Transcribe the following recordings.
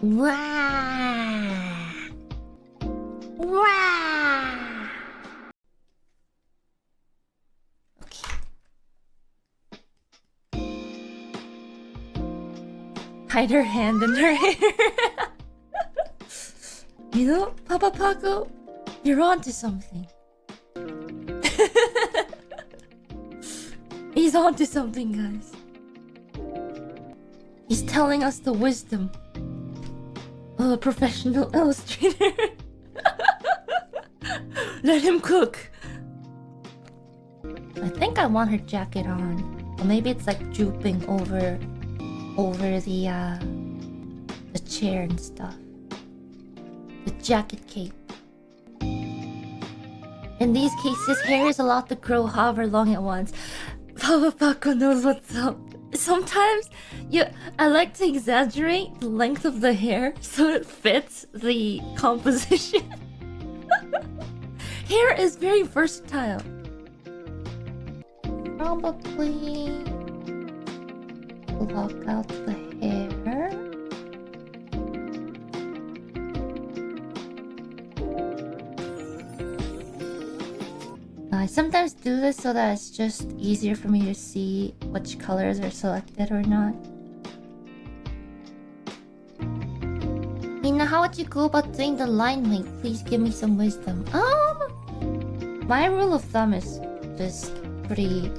Wow. Wow. Okay. Hide her hand in her hair. You know, papaPako, you're onto something. He's onto something, guys. He's telling us the wisdom of a professional illustrator. Let him cook. I think I want her jacket on. Or maybe it's like drooping over the chair and stuff. The jacket cape. In these cases, hair is allowed to grow however long it wants. papaPako knows what's up. Sometimes I like to exaggerate the length of the hair so it fits the composition. Hair is very versatile. Probably block out the hair. I sometimes do this so that it's just easier for me to see which colors are selected or not. Ina, how would you go about doing the line length? Please give me some wisdom. My rule of thumb is just pretty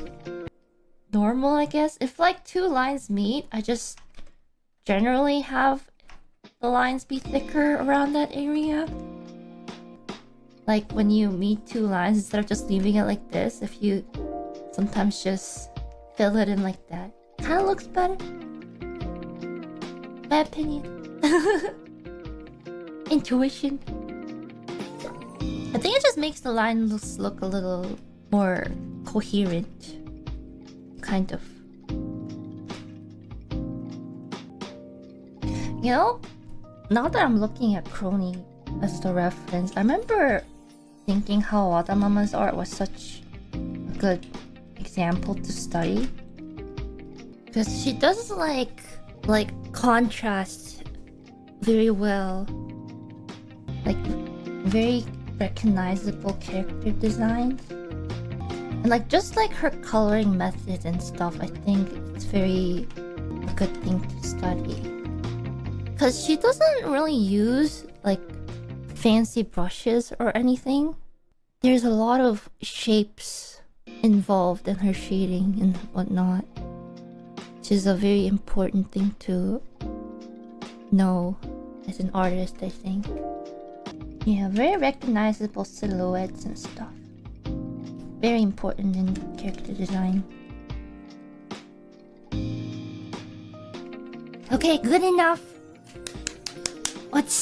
normal, I guess. If like two lines meet, I just generally have the lines be thicker around that area. Like when you meet two lines, instead of just leaving it like this, if you sometimes just fill it in like that, kind of looks better. My opinion. Intuition. I think it just makes the lines look a little more coherent. Kind of. You know, now that I'm looking at Kronii as the reference, I remember thinking how Wadamama's art was such a good example to study. Because she does like contrast very well. Like very recognizable character designs. And like just like her coloring methods and stuff, I think it's very a good thing to study. Because she doesn't really use like fancy brushes or anything. There's a lot of shapes involved in her shading and whatnot, which is a very important thing to know as an artist, I think. Yeah, very recognizable silhouettes and stuff. Very important in character design. Okay, good enough. What's